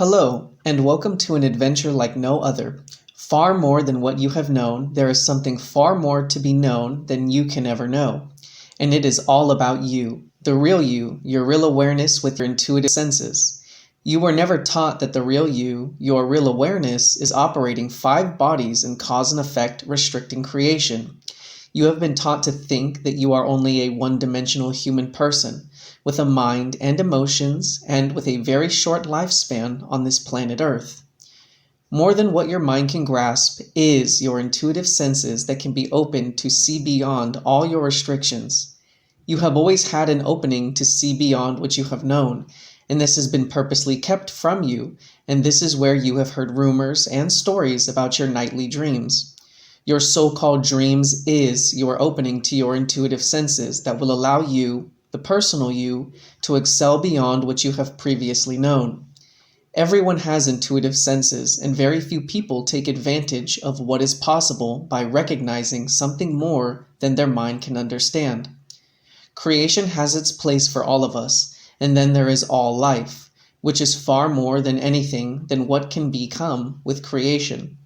Hello, and welcome to an adventure like no other. Far more than what you have known, there is something far more to be known than you can ever know. And it is all about you, the real you, your real awareness with your intuitive senses. You were never taught that the real you, your real awareness, is operating 5 bodies in cause and effect, restricting creation. You have been taught to think that you are only a one-dimensional human person, with a mind and emotions, and with a very short lifespan on this planet Earth. More than what your mind can grasp is your intuitive senses that can be opened to see beyond all your restrictions. You have always had an opening to see beyond what you have known, and this has been purposely kept from you, and this is where you have heard rumors and stories about your nightly dreams. Your so-called dreams is your opening to your intuitive senses that will allow you, the personal you, to excel beyond what you have previously known. Everyone has intuitive senses, and very few people take advantage of what is possible by recognizing something more than their mind can understand. Creation has its place for all of us, and then there is all life, which is far more than anything than what can become with creation.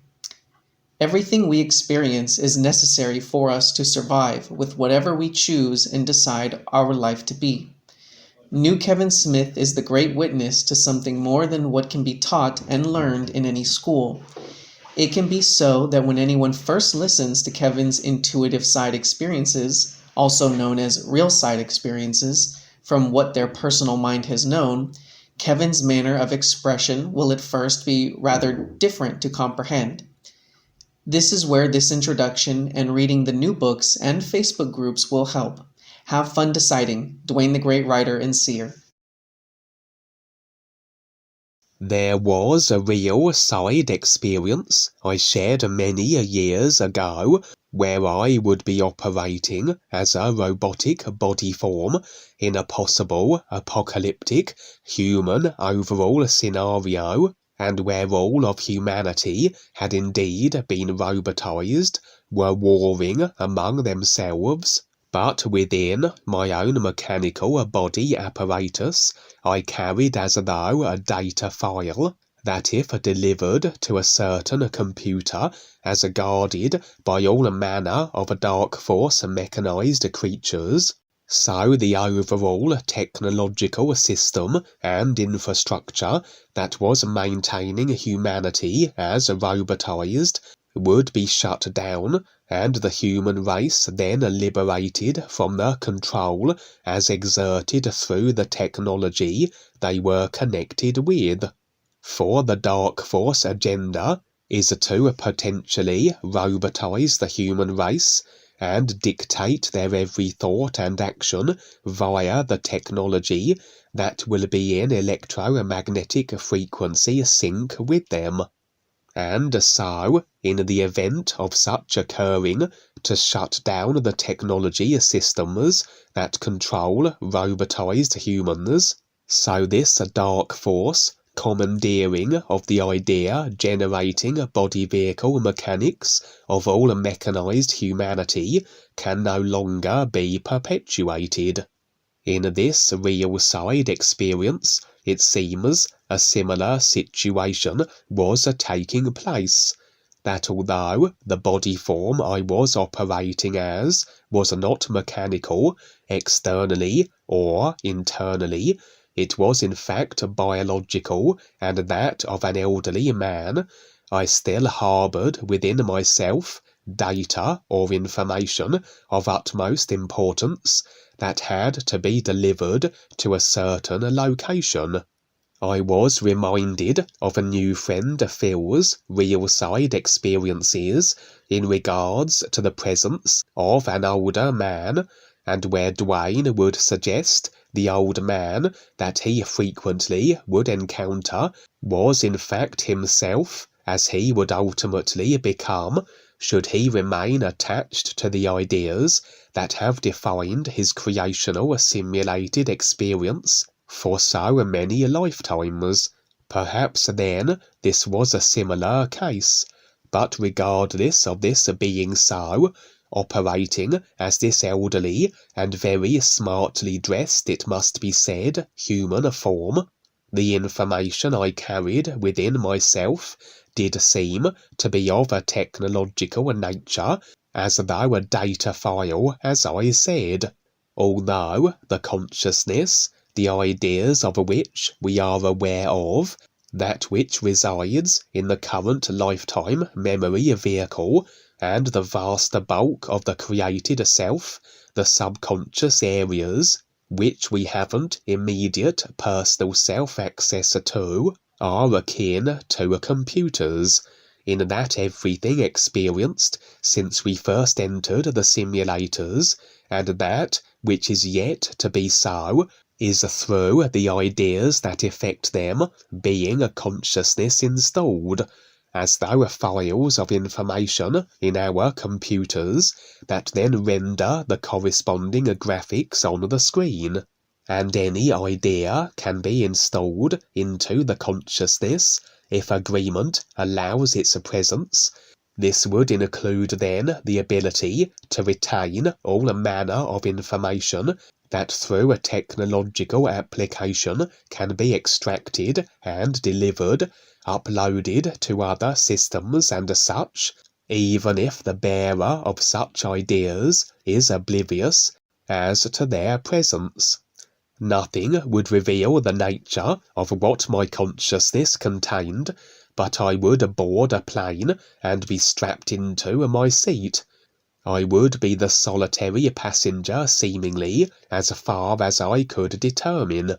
Everything we experience is necessary for us to survive with whatever we choose and decide our life to be. New Kevin Smith is the great witness to something more than what can be taught and learned in any school. It can be so that when anyone first listens to Kevin's intuitive side experiences, also known as real side experiences, from what their personal mind has known, Kevin's manner of expression will at first be rather different to comprehend. This is where this introduction and reading the new books and Facebook groups will help. Have fun deciding. DUANE the Great Writer and Seer. There was a real side experience I shared many years ago where I would be operating as a robotic body form in a possible apocalyptic human overall scenario, and where all of humanity had indeed been robotized, were warring among themselves. But within my own mechanical body apparatus, I carried as though a data file that, if delivered to a certain computer as guarded by all manner of dark force mechanized creatures, so the overall technological system and infrastructure that was maintaining humanity as robotized would be shut down, and the human race then liberated from the control as exerted through the technology they were connected with. For the dark force agenda is to potentially robotize the human race and dictate their every thought and action via the technology that will be in electromagnetic frequency sync with them. And so, in the event of such occurring, to shut down the technology systems that control robotized humans, so this dark force, commandeering of the idea generating body vehicle mechanics of all mechanized humanity, can no longer be perpetuated. In this real side experience, it seems a similar situation was taking place, that although the body form I was operating as was not mechanical, externally or internally, it was in fact biological and that of an elderly man, I still harboured within myself data or information of utmost importance that had to be delivered to a certain location. I was reminded of a new friend Phil's real side experiences in regards to the presence of an older man, and where DUANE would suggest the old man that he frequently would encounter was in fact himself, as he would ultimately become, should he remain attached to the ideas that have defined his creational simulated experience for so many lifetimes. Perhaps then this was a similar case, but regardless of this being so, operating as this elderly and very smartly dressed, it must be said, human form, The information I carried within myself did seem to be of a technological nature, as though a data file, as I said, although the consciousness, the ideas of which we are aware of, that which resides in the current lifetime memory vehicle, and the vast bulk of the created self, the subconscious areas, which we haven't immediate personal self-access to, are akin to computers, in that everything experienced since we first entered the simulators, and that which is yet to be so, is through the ideas that affect them being a consciousness installed, as though files of information in our computers that then render the corresponding graphics on the screen. And any idea can be installed into the consciousness if agreement allows its presence. This would include then the ability to retain all manner of information that through a technological application can be extracted and delivered, uploaded to other systems and such, even if the bearer of such ideas is oblivious as to their presence. Nothing would reveal the nature of what my consciousness contained, but I would board a plane and be strapped into my seat. I would be the solitary passenger seemingly, as far as I could determine.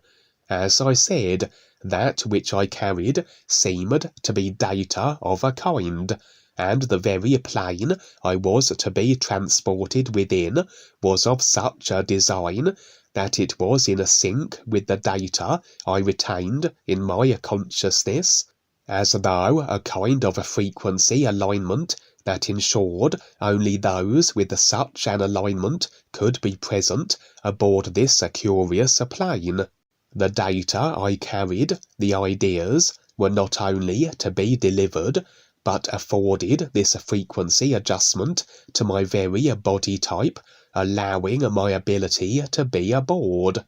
As I said, that which I carried seemed to be data of a kind, and the very plane I was to be transported within was of such a design that it was in sync with the data I retained in my consciousness, as though a kind of a frequency alignment that ensured only those with such an alignment could be present aboard this curious plane. The data I carried, the ideas, were not only to be delivered, but afforded this frequency adjustment to my very body type, allowing my ability to be aboard.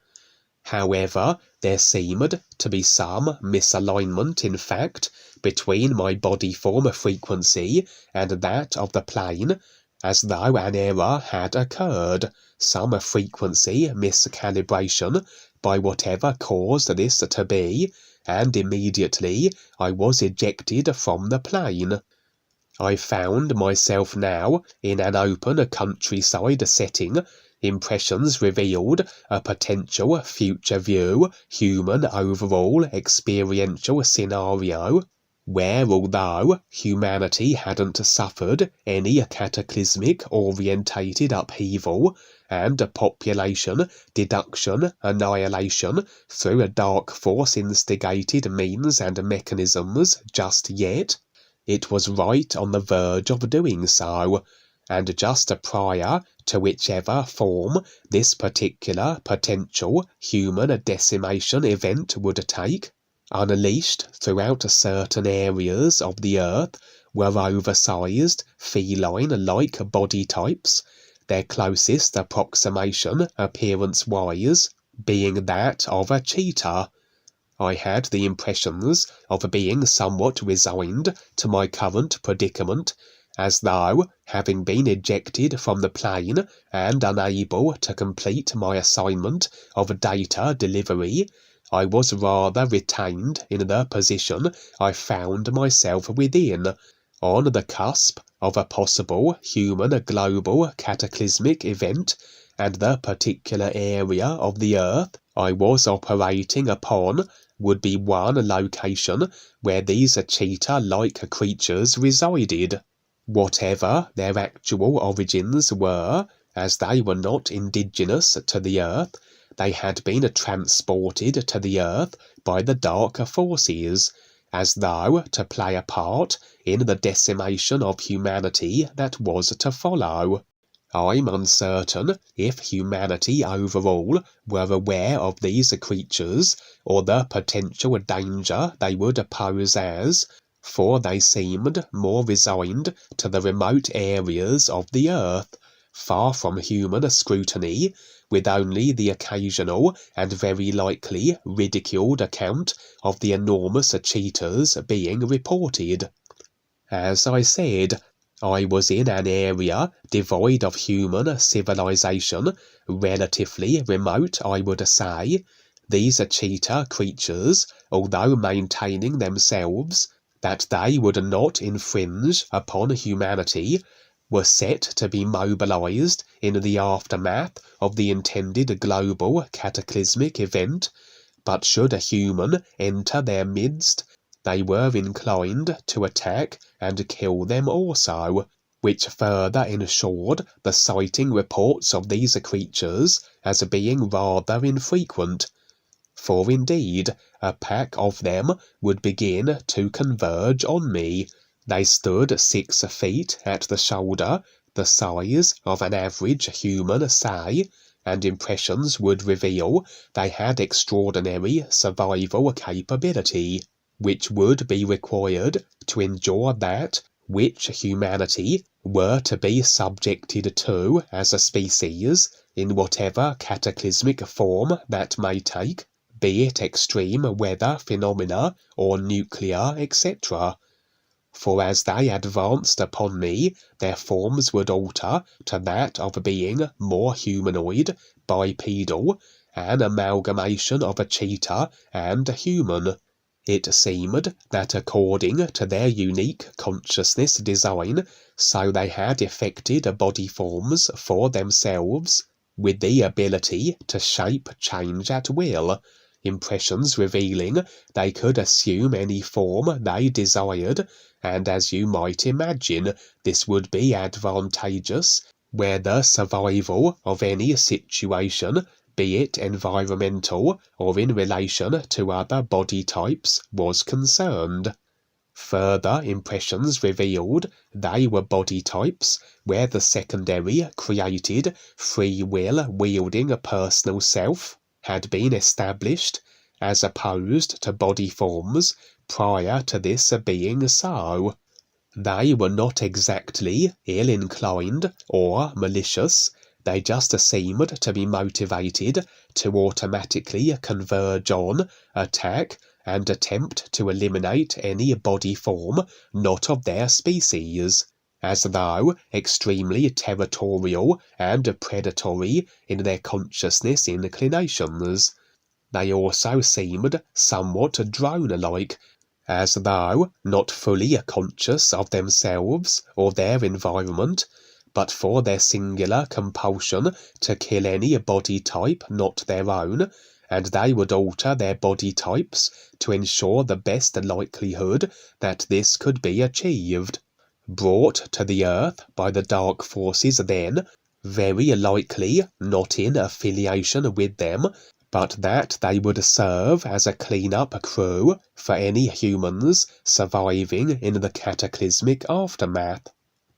However, there seemed to be some misalignment, in fact, between my body form frequency and that of the plane, as though an error had occurred, some frequency miscalibration, by whatever caused this to be, and immediately I was ejected from the plane. I found myself now in an open countryside setting. Impressions revealed a potential future view, human overall experiential scenario, where although humanity hadn't suffered any cataclysmic orientated upheaval and population deduction annihilation through a dark force instigated means and mechanisms just yet, it was right on the verge of doing so, and just prior to whichever form this particular potential human decimation event would take, unleashed throughout certain areas of the earth were oversized, feline-like body types, their closest approximation appearance-wise being that of a cheetah. I had the impressions of being somewhat resigned to my current predicament, as though, having been ejected from the plane and unable to complete my assignment of data delivery, I was rather retained in the position I found myself within, on the cusp of a possible human global cataclysmic event, and the particular area of the earth I was operating upon would be one location where these cheetah-like creatures resided. Whatever their actual origins were, as they were not indigenous to the earth, they had been transported to the earth by the dark forces, as though to play a part in the decimation of humanity that was to follow. I'm uncertain if humanity overall were aware of these creatures, or the potential danger they would pose as, for they seemed more resigned to the remote areas of the earth, far from human scrutiny, with only the occasional and very likely ridiculed account of the enormous cheaters being reported. As I said, I was in an area devoid of human civilization, relatively remote, I would say. These cheater creatures, although maintaining themselves that they would not infringe upon humanity, were set to be mobilized in the aftermath of the intended global cataclysmic event, but should a human enter their midst, they were inclined to attack and kill them also, which further ensured the citing reports of these creatures as being rather infrequent. For indeed, a pack of them would begin to converge on me. They stood 6 feet at the shoulder, the size of an average human, say, and impressions would reveal they had extraordinary survival capability, which would be required to endure that which humanity were to be subjected to as a species, in whatever cataclysmic form that may take, be it extreme weather phenomena or nuclear, etc. For as they advanced upon me, their forms would alter to that of being more humanoid, bipedal, an amalgamation of a cheetah and a human. It seemed that according to their unique consciousness design, so they had effected body forms for themselves, with the ability to shape change at will, impressions revealing they could assume any form they desired, and as you might imagine, this would be advantageous where the survival of any situation, be it environmental or in relation to other body types, was concerned. Further impressions revealed they were body types where the secondary, created, free will wielding personal self had been established, as opposed to body forms prior to this being so. They were not exactly ill-inclined or malicious, they just seemed to be motivated to automatically converge on, attack, and attempt to eliminate any body form not of their species, as though extremely territorial and predatory in their consciousness inclinations. They also seemed somewhat drone-like, as though not fully conscious of themselves or their environment, but for their singular compulsion to kill any body type not their own, and they would alter their body types to ensure the best likelihood that this could be achieved. Brought to the earth by the dark forces then, very likely not in affiliation with them, but that they would serve as a clean-up crew for any humans surviving in the cataclysmic aftermath.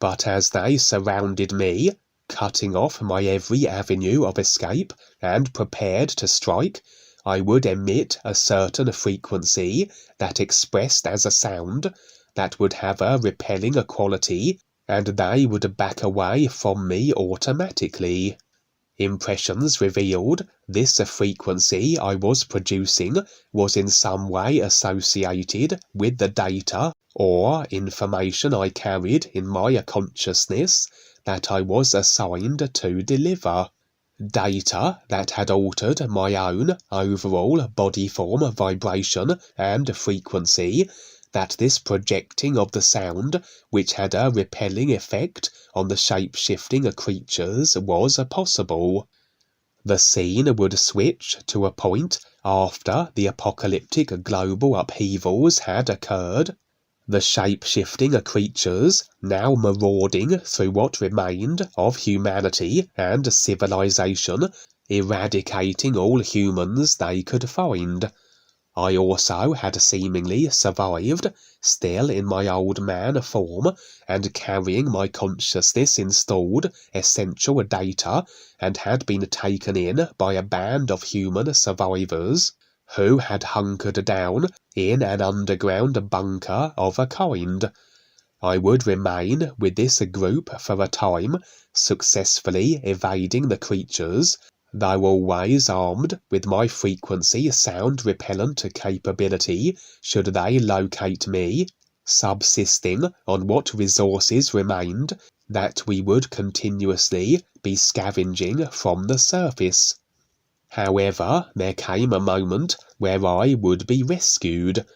But as they surrounded me, cutting off my every avenue of escape and prepared to strike, I would emit a certain frequency that expressed as a sound that would have a repelling quality, and they would back away from me automatically. Impressions revealed this frequency I was producing was in some way associated with the data or information I carried in my consciousness that I was assigned to deliver. Data that had altered my own overall body form, vibration, and frequency, that this projecting of the sound, which had a repelling effect on the shape-shifting creatures, was possible. The scene would switch to a point after the apocalyptic global upheavals had occurred. The shape-shifting creatures, now marauding through what remained of humanity and civilization, eradicating all humans they could find. I also had seemingly survived, still in my old man form, and carrying my consciousness installed essential data, and had been taken in by a band of human survivors, who had hunkered down in an underground bunker of a kind. I would remain with this group for a time, successfully evading the creatures, though always armed with my frequency sound repellent capability should they locate me, subsisting on what resources remained that we would continuously be scavenging from the surface. However, there came a moment where I would be rescued,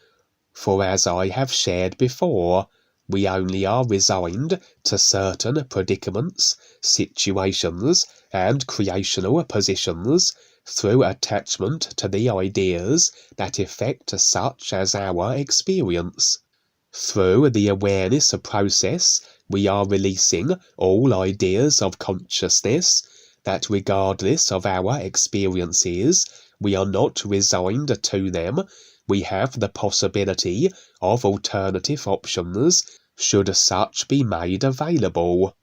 for as I have shared before, we only are resigned to certain predicaments, situations, and creational positions through attachment to the ideas that effect such as our experience. Through the awareness process, we are releasing all ideas of consciousness that regardless of our experiences, we are not resigned to them. We have the possibility of alternative options should such be made available.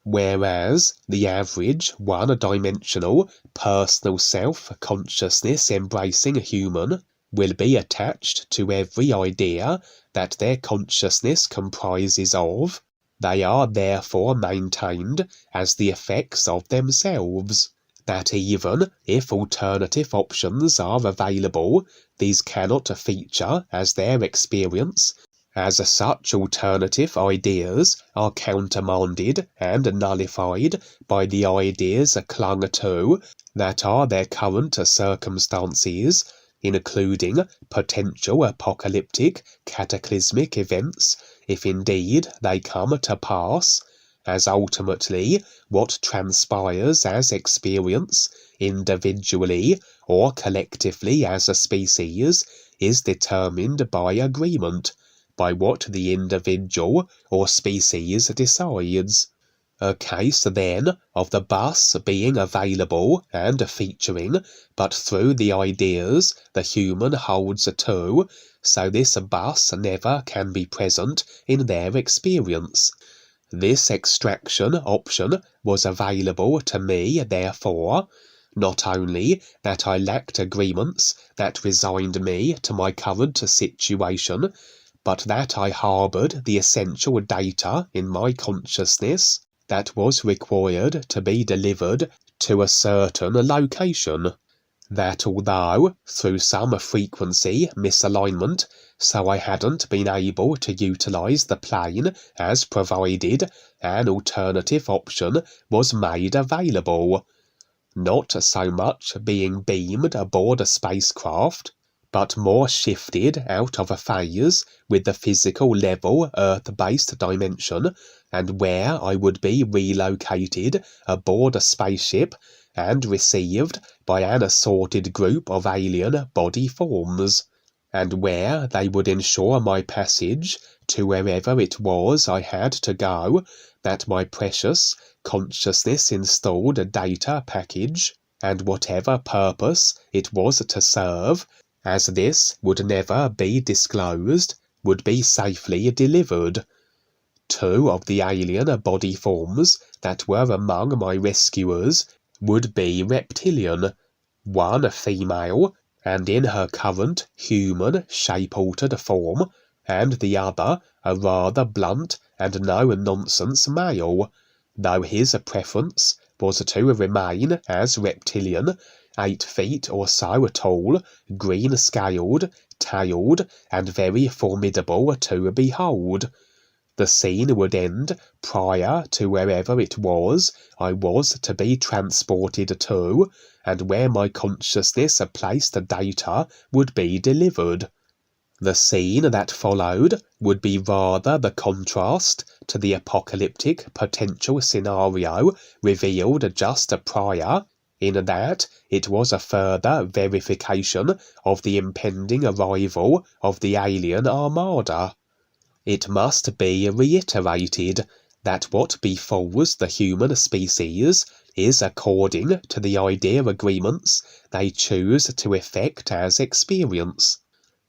Whereas the average one-dimensional personal self-consciousness embracing human will be attached to every idea that their consciousness comprises of, they are therefore maintained as the effects of themselves, that even if alternative options are available, these cannot feature as their experience, as such alternative ideas are countermanded and nullified by the ideas clung to that are their current circumstances, including potential apocalyptic cataclysmic events, if indeed they come to pass, as ultimately what transpires as experience, individually or collectively as a species, is determined by agreement, by what the individual or species decides. A case, then, of the bus being available and featuring, but through the ideas the human holds to, so this bus never can be present in their experience. This extraction option was available to me, therefore, not only that I lacked agreements that resigned me to my current situation, but that I harboured the essential data in my consciousness that was required to be delivered to a certain location. That although, through some frequency misalignment, so I hadn't been able to utilise the plane as provided, an alternative option was made available. Not so much being beamed aboard a spacecraft, but more shifted out of a phase with the physical level Earth-based dimension, and where I would be relocated aboard a spaceship and received by an assorted group of alien body forms, and where they would ensure my passage to wherever it was I had to go, that my precious consciousness-installed data package, and whatever purpose it was to serve, as this would never be disclosed, would be safely delivered. 2 of the alien body forms that were among my rescuers would be reptilian, 1 female, and in her current human shape-altered form, and the other a rather blunt and no-nonsense male, though his preference was to remain as reptilian, 8 feet or so tall, green-scaled, tailed, and very formidable to behold. The scene would end prior to wherever it was I was to be transported to, and where my consciousness placed data would be delivered. The scene that followed would be rather the contrast to the apocalyptic potential scenario revealed just prior, in that it was a further verification of the impending arrival of the alien Armada. It must be reiterated that what befalls the human species is according to the idea agreements they choose to effect as experience.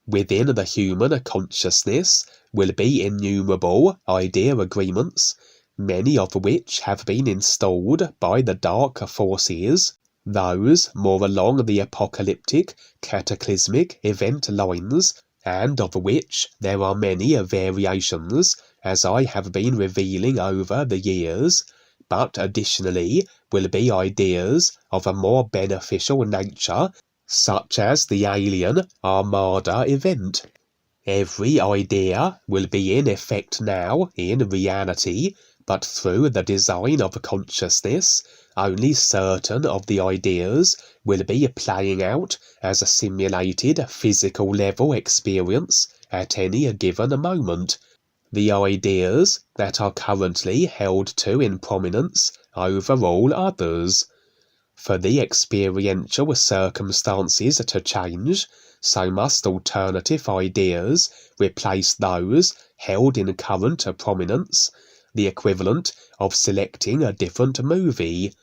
Within the human consciousness will be innumerable idea agreements, many of which have been installed by the dark forces, those more along the apocalyptic, cataclysmic event lines, and of which there are many variations, as I have been revealing over the years, but additionally will be ideas of a more beneficial nature, such as the alien Armada event. Every idea will be in effect now in reality, but through the design of consciousness, only certain of the ideas will be playing out as a simulated physical level experience at any given moment. The ideas that are currently held to in prominence over all others. For the experiential circumstances to change, so must alternative ideas replace those held in current prominence, the equivalent of selecting a different movie.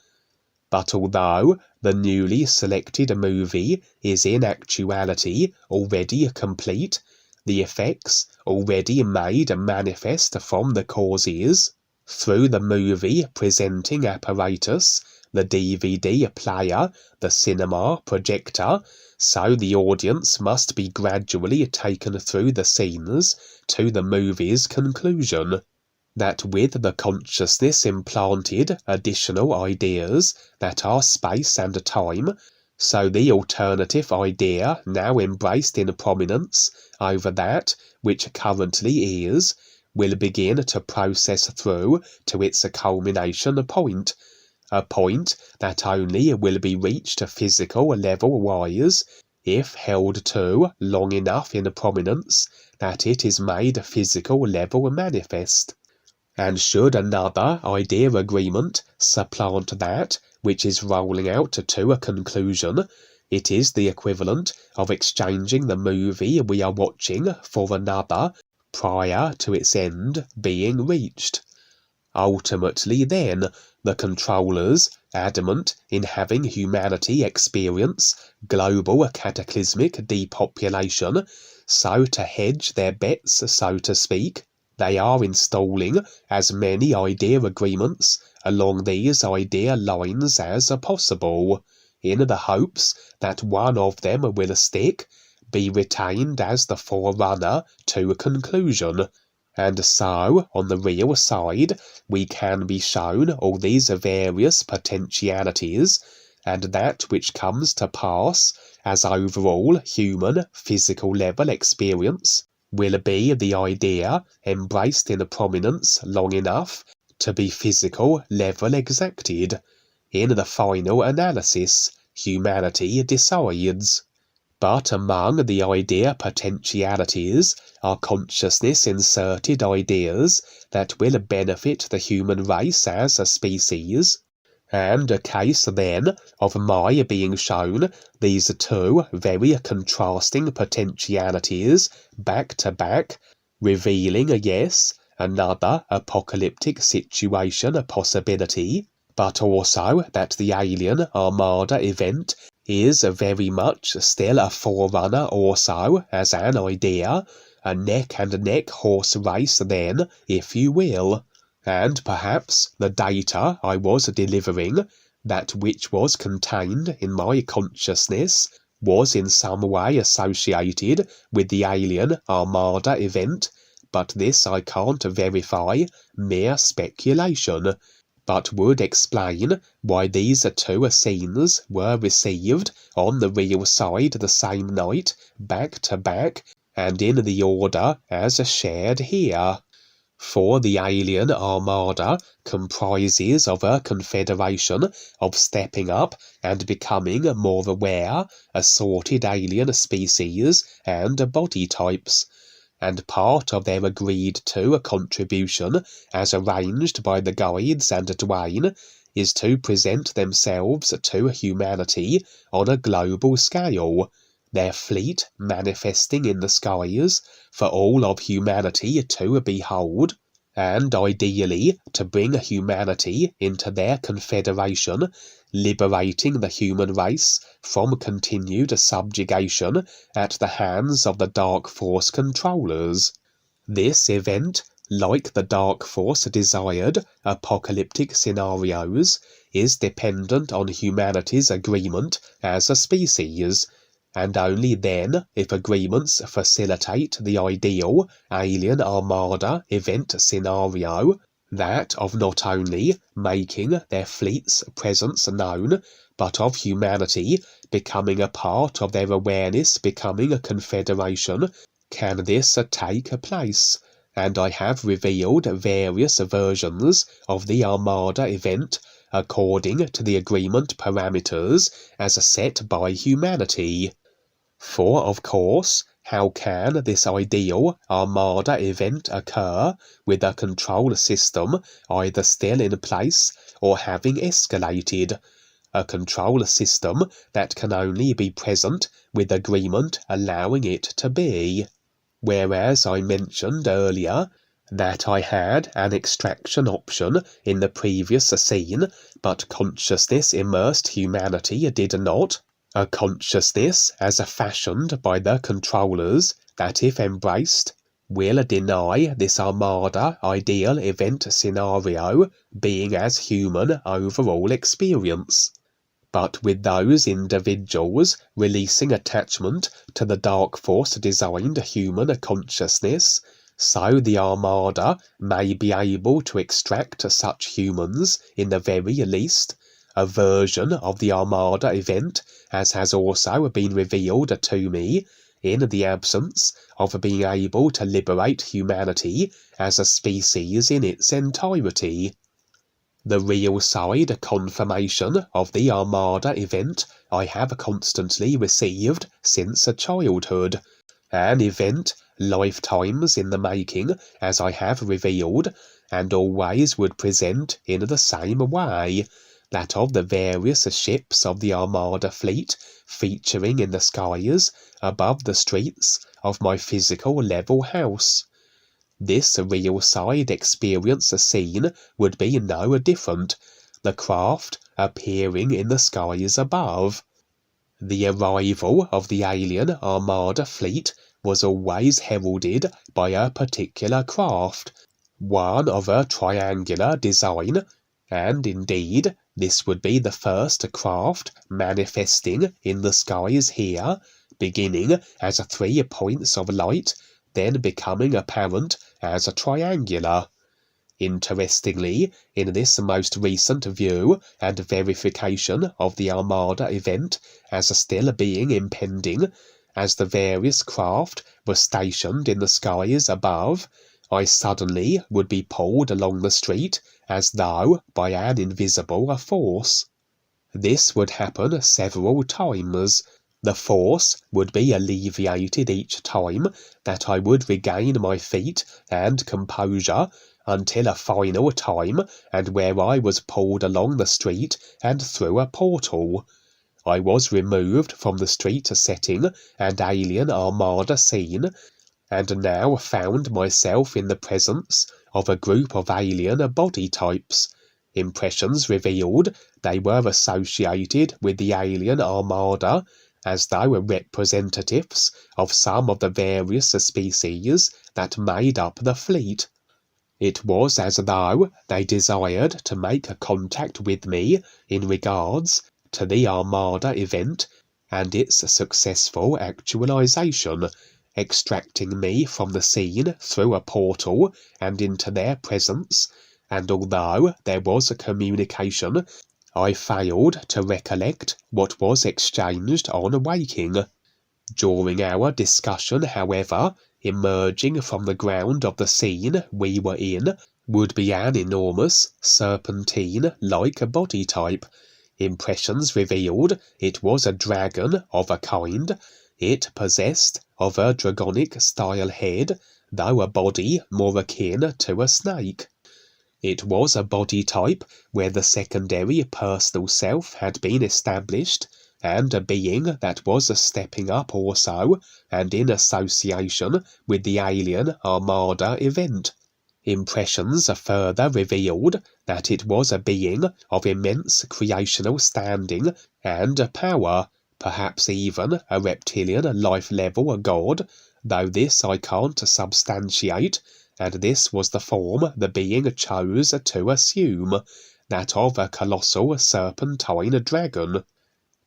But although the newly selected movie is in actuality already complete, the effects already made manifest from the causes, through the movie presenting apparatus, the DVD player, the cinema projector, so the audience must be gradually taken through the scenes to the movie's conclusion. That with the consciousness implanted additional ideas that are space and time, so the alternative idea now embraced in prominence over that which currently is, will begin to process through to its culmination point, a point that only will be reached physical level-wise if held to long enough in prominence that it is made physical level manifest. And should another idea agreement supplant that which is rolling out to a conclusion, it is the equivalent of exchanging the movie we are watching for another prior to its end being reached. Ultimately, then, the controllers, adamant in having humanity experience global cataclysmic depopulation, so to hedge their bets, so to speak, they are installing as many idea agreements along these idea lines as possible, in the hopes that one of them will stick, be retained as the forerunner to conclusion. And so, on the real side, we can be shown all these various potentialities, and that which comes to pass as overall human physical level experience will be the idea embraced in prominence long enough to be physical level exacted. In the final analysis, humanity decides. But among the idea potentialities are consciousness-inserted ideas that will benefit the human race as a species, and a case then of my being shown these two very contrasting potentialities back to back, revealing, yes, another apocalyptic situation possibility, but also that the alien Armada event is very much still a forerunner also as an idea, a neck-and-neck horse race then, if you will, and perhaps the data I was delivering, that which was contained in my consciousness, was in some way associated with the alien Armada event, but this I can't verify, mere speculation, but would explain why these two scenes were received on the real side the same night, back to back, and in the order as shared here. For the alien Armada comprises of a confederation of stepping up and becoming more aware, assorted alien species and body types, and part of their agreed-to contribution, as arranged by the guides and DUANE, is to present themselves to humanity on a global scale, their fleet manifesting in the skies for all of humanity to behold, and ideally to bring humanity into their confederation, liberating the human race from continued subjugation at the hands of the Dark Force controllers. This event, like the Dark Force desired apocalyptic scenarios, is dependent on humanity's agreement as a species, and only then if agreements facilitate the ideal alien Armada event scenario, that of not only making their fleet's presence known, but of humanity becoming a part of their awareness, becoming a confederation, can this take place. And I have revealed various versions of the Armada event according to the agreement parameters as set by humanity. For, of course, how can this ideal Armada event occur with a control system either still in place or having escalated? A control system that can only be present with agreement allowing it to be. Whereas I mentioned earlier that I had an extraction option in the previous scene, but consciousness immersed humanity did not. A consciousness as fashioned by the controllers that, if embraced, will deny this Armada ideal event scenario being as human overall experience. But with those individuals releasing attachment to the dark force designed human consciousness, so the Armada may be able to extract such humans, in the very least, a version of the Armada event, as has also been revealed to me, in the absence of being able to liberate humanity as a species in its entirety. The real side confirmation of the Armada event I have constantly received since childhood, an event lifetimes in the making, as I have revealed, and always would present in the same way, that of the various ships of the Armada fleet featuring in the skies above the streets of my physical level house. This real side experience scene would be no different, the craft appearing in the skies above. The arrival of the alien Armada fleet was always heralded by a particular craft, one of a triangular design, and indeed this would be the first craft manifesting in the skies here, beginning as 3 points of light, then becoming apparent as a triangular. Interestingly, in this most recent view and verification of the Armada event as still being impending, as the various craft were stationed in the skies above, I suddenly would be pulled along the street as though by an invisible force. This would happen several times. The force would be alleviated each time that I would regain my feet and composure, until a final time and where I was pulled along the street and through a portal. I was removed from the street setting and alien Armada scene, and now found myself in the presence of a group of alien body types. Impressions revealed they were associated with the alien Armada, as though representatives of some of the various species that made up the fleet. It was as though they desired to make a contact with me in regards to the Armada event and its successful actualization, extracting me from the scene through a portal and into their presence, and although there was a communication, I failed to recollect what was exchanged on waking. During our discussion, however, emerging from the ground of the scene we were in would be an enormous, serpentine-like body type. Impressions revealed it was a dragon of a kind. It possessed of a dragonic-style head, though a body more akin to a snake. It was a body type where the secondary personal self had been established, and a being that was stepping up also, and in association with the alien Armada event. Impressions further revealed that it was a being of immense creational standing and power, perhaps even a reptilian life-level god, though this I can't substantiate, and this was the form the being chose to assume, that of a colossal serpentine dragon.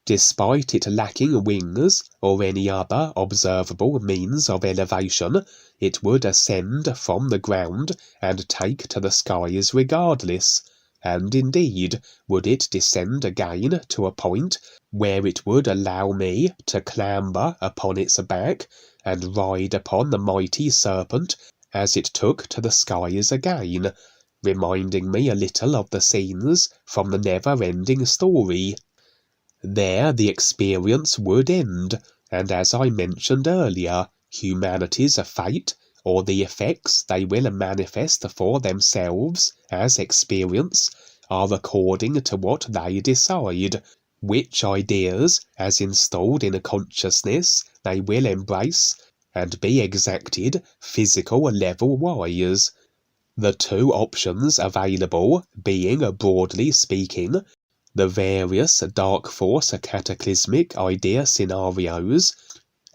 Despite it lacking wings or any other observable means of elevation, it would ascend from the ground and take to the skies regardless, and indeed would it descend again to a point where it would allow me to clamber upon its back and ride upon the mighty serpent as it took to the skies again, reminding me a little of the scenes from the never-ending story. There the experience would end, and as I mentioned earlier, humanity's fate, or the effects they will manifest for themselves as experience, are according to what they decide, which ideas, as installed in a consciousness, they will embrace, and be exacted physical level-wise. The two options available being, broadly speaking, the various dark force cataclysmic idea scenarios,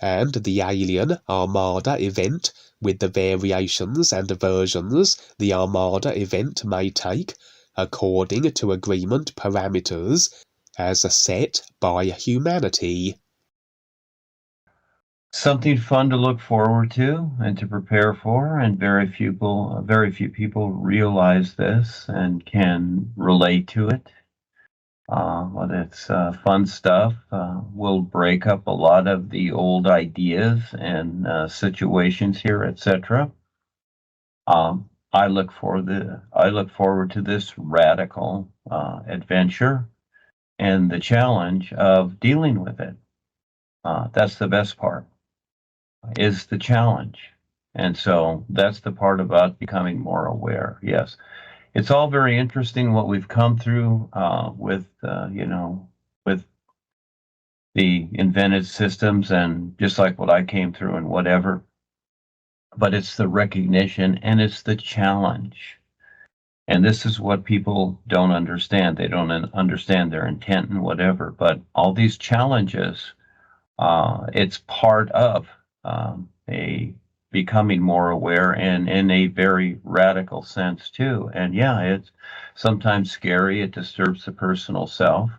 and the alien Armada event with the variations and versions the Armada event may take, according to agreement parameters as set by humanity. Something fun to look forward to and to prepare for, and very few people realize this and can relate to it. But it's fun stuff. We'll break up a lot of the old ideas and situations here, etc. I look forward to this radical adventure and the challenge of dealing with it. That's the best part, is the challenge. And so that's the part about becoming more aware. Yes. It's all very interesting what we've come through with the invented systems, and just like what I came through and whatever. But it's the recognition and it's the challenge. And this is what people don't understand. They don't understand their intent and whatever. But all these challenges, it's part of a becoming more aware, and in a very radical sense too. And yeah, it's sometimes scary. It disturbs the personal self,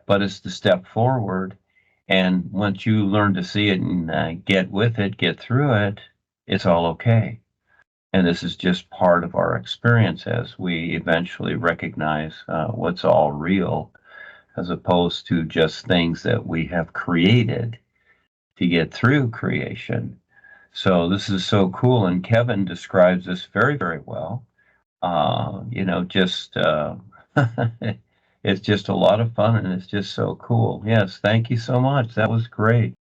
but it's the step forward. And once you learn to see it and get with it, get through it, it's all okay. And this is just part of our experience as we eventually recognize what's all real, as opposed to just things that we have created to get through creation. So this is so cool, and Kevin describes this very, very well. It's just a lot of fun, and it's just so cool. Yes, thank you so much. That was great.